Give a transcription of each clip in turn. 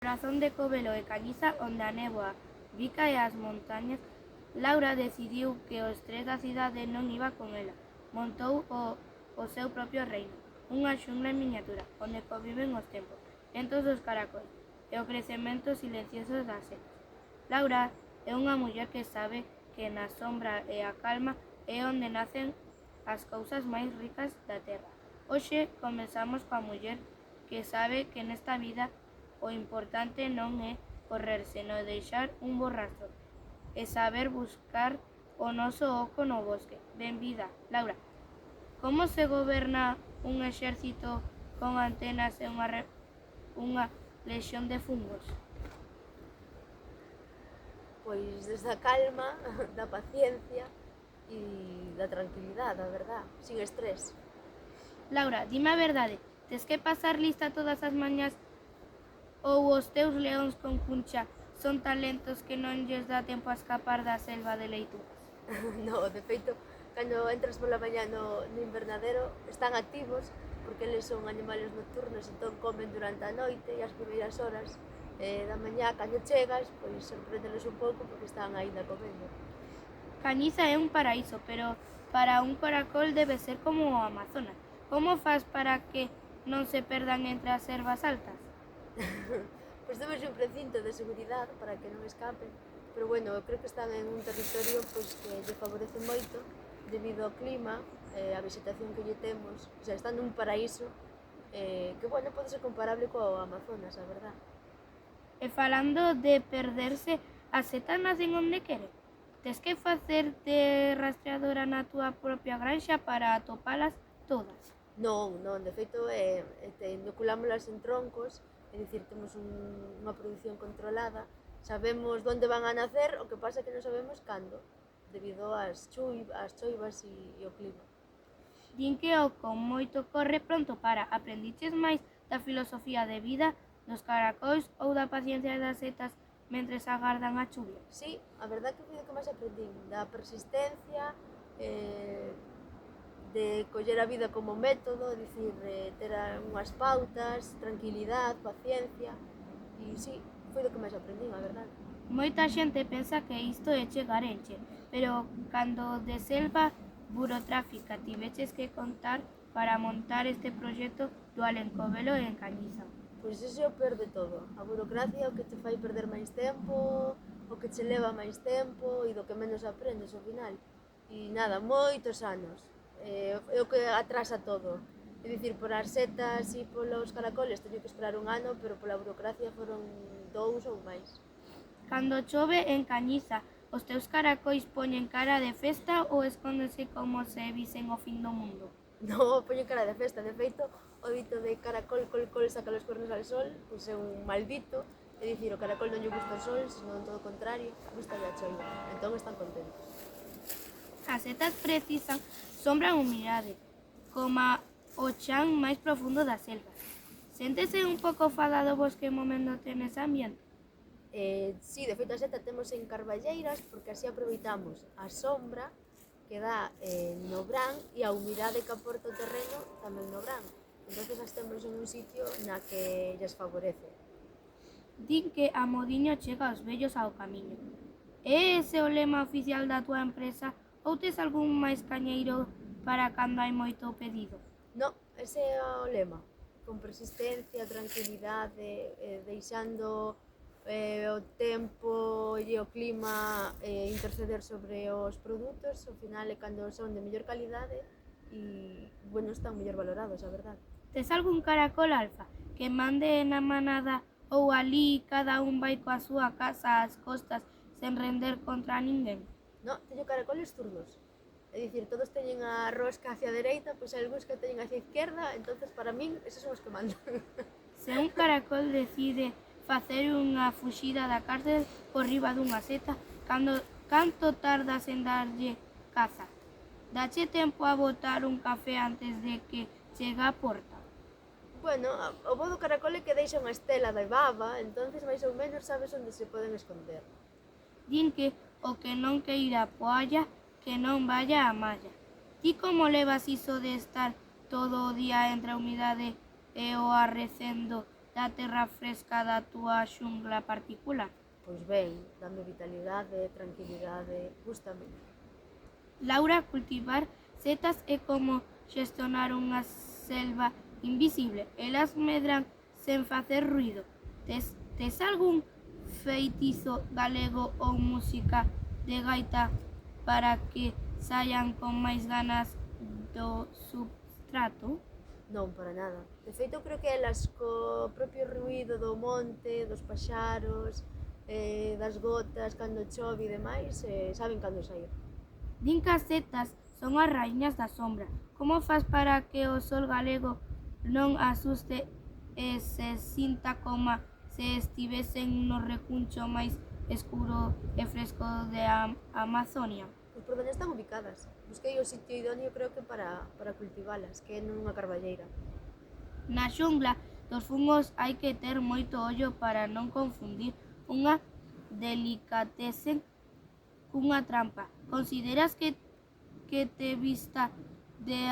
corazón de Covelo e Cañiza, onde a néboa bica e as montañas, Laura decidiu que o estrés da cidade non iba con ela. Montou o seu propio reino, unha xungla en miniatura, onde conviven os tempos, ventos dos caracois e o crecemento silencioso das setas. Laura é unha muller que sabe que na sombra e a calma é onde nacen as cousas máis ricas da terra. Hoxe comezamos coa muller que sabe que nesta vida o importante non é correr, senón deixar un bo rastro e saber buscar o noso oco no bosque. Benvida, Laura. Como se goberna un exército con antenas e unha lexión de fungos? Pois desde a calma, da paciencia e da tranquilidade, a verdad, sin estrés. Laura, dime a verdade, tes que pasar lista todas as mañas ou os teus leóns con cuncha son tan lentos que non lles dá tempo a escapar da selva de leituras? No, de feito, cando entras pola mañá no invernadero, están activos, porque eles son animales nocturnos, entón comen durante a noite e as primeiras horas da mañá, cando chegas, pois sorpréndeles un pouco porque están aínda comendo. Cañiza é un paraíso, pero para un caracol debe ser como o Amazonas. Como faz para que non se perdan entre as ervas altas? Pois temos un precinto de seguridade para que non escapen, pero bueno, eu creo que están en un territorio pois, que lle favorece moito debido ao clima, a vegetación que lle temos, o sea, están nun paraíso que, bueno, pode ser comparable co Amazonas, a verdad. E falando de perderse, as setas nacen onde queren. Tes que facer de rastreadora na túa propia granxa para atopalas todas. Non, de feito, inoculámolas en troncos, é dicir, temos unha produción controlada, sabemos onde van a nacer, o que pasa é que non sabemos cando, debido ás choivas e o clima. Din que o con moito corre pronto para. Aprendiches máis da filosofía de vida dos caracois ou da paciencia das setas mentres agardan a chuvia? Sí, a verdad que foi o que máis aprendín, da persistencia, de coller a vida como método, dicir, ter unhas pautas, tranquilidade, paciencia, e sí, foi do que máis aprendín, a verdade. Moita xente pensa que isto é chegar enche, pero cando de selva burocráfica tiveches que contar para montar este proxecto dual en Covelo e en Cañiza. Pois iso é o peor de todo, a burocracia é o que te fai perder máis tempo, o que che leva máis tempo e do que menos aprendes ao final. E nada, moitos anos, é o que atrasa todo. É dicir, por as setas e polos caracoles teño que esperar un ano, pero pola burocracia foron 2 ou máis. Cando chove en Cañiza, os teus caracois poñen cara de festa ou escóndense como se visen o fin do mundo? No, poño cara de festa, de feito, o dito de caracol, col, saca los cuernos al sol, pois é un maldito, é dicir, o caracol non lle gusta o sol, senón todo o contrario, gusta a choiva, entón están contentos. As setas precisan sombra e humidade, como o chan máis profundo da selva. Séntese un pouco fadado vos que movéndote nese ambiente? Sí, de feito a seta temos en carballeiras porque así aproveitamos a sombra que dá no brán e a humidade que aporta o terreno tamén no brán. Entón as temos en un sitio na que lles favorece. Din que a modiño chega aos vellos ao camiño. É ese o lema oficial da túa empresa ou tes algún máis cañeiro para cando hai moito pedido? No, ese é o lema. Con persistencia, tranquilidade, deixando o tempo e o clima interceder sobre os produtos, ao final é cando son de mellor calidade e, bueno, están mellor valorados, a verdade. Tes algún caracol alfa que mande na manada ou alí cada un vai coa súa casa ás costas sen render contra ninguén? No, teño caracoles zurdos. É dicir, todos teñen a rosca hacia a dereita, pois hai algúns que teñen hacia a izquierda, entonces para min esos son os que mandan. Se un caracol decide facer unha fuxida da cárcel por riba dunha seta, canto tardas en darlle caza? Dache tempo a botar un café antes de que chegue á porta? Bueno, o bo do caracol é que deixa unha estela de baba, entonces máis ou menos sabes onde se poden esconder. Din que o que non queira poalla, que non vaya a malla. Ti como levas iso de estar todo o día entre a humidade e o arrecendo da terra fresca da túa xungla particular? Pois ben, dame vitalidade, tranquilidade, gústame. Laura, cultivar setas é como xestionar unha selva invisible. Elas medran sen facer ruido. Tes algún feitizo galego ou música de gaita para que saian con máis ganas do substrato? Non, para nada. De feito, creo que elas co propio ruído do monte, dos paxaros, das gotas, cando chove e demais, saben cando sair. Din que as setas son as raíñas da sombra. Como fas para que o sol galego non asuste e se sinta como se estivesen no recuncho máis escuro e fresco de Amazonia? Pois por onde están ubicadas. Busquei o sitio idóneo, creo que para cultivalas, que é nunha carballeira. Na xungla dos fungos hai que ter moito ollo para non confundir unha delicatessen cunha trampa. Consideras que te vista de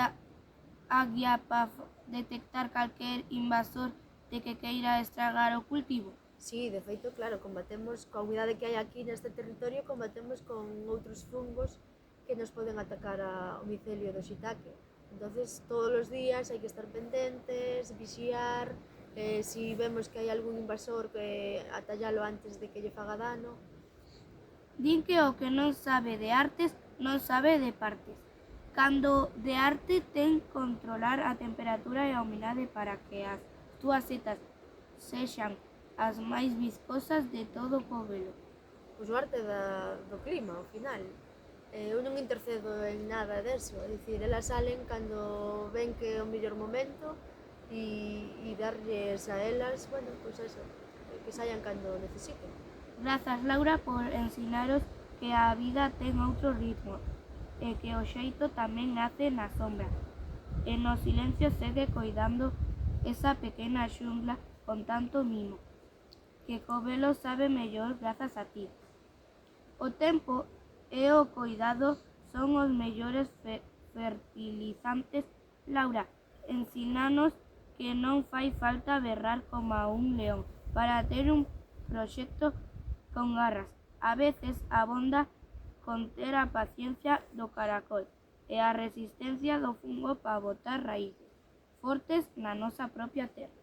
aguia para detectar calquer invasor de que queira estragar o cultivo? Sí, de feito, claro, combatemos coa humidade que hai aquí neste territorio, combatemos con outros fungos que nos poden atacar o micelio do shiitake. Entonces, todos os días hai que estar pendentes, vixiar, si vemos que hai algún invasor, que atallalo antes de que lle faga dano. Din que o que non sabe de artes non sabe de partes. Cando de arte ten controlar a temperatura e a humidade para que as túas setas sexan as máis viscosas de todo o covelo. Pois o arte do clima, ao final. Eu non intercedo en nada deso, é dicir, elas salen cando ven que é o mellor momento e darlles a elas, bueno, pois eso, que saian cando necesiten. Grazas, Laura, por ensinaros que a vida ten outro ritmo e que o xeito tamén nace na sombra. E no silencio segue coidando esa pequena xungla con tanto mimo, que Covelo sabe mellor grazas a ti. O tempo e o coidado son os mellores fertilizantes. Laura, ensínanos que non fai falta berrar como un león para ter un proxecto con garras. A veces abonda con ter a paciencia do caracol e a resistencia do fungo para botar raíces fortes na nosa propia terra.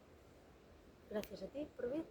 Gracias a ti por vir.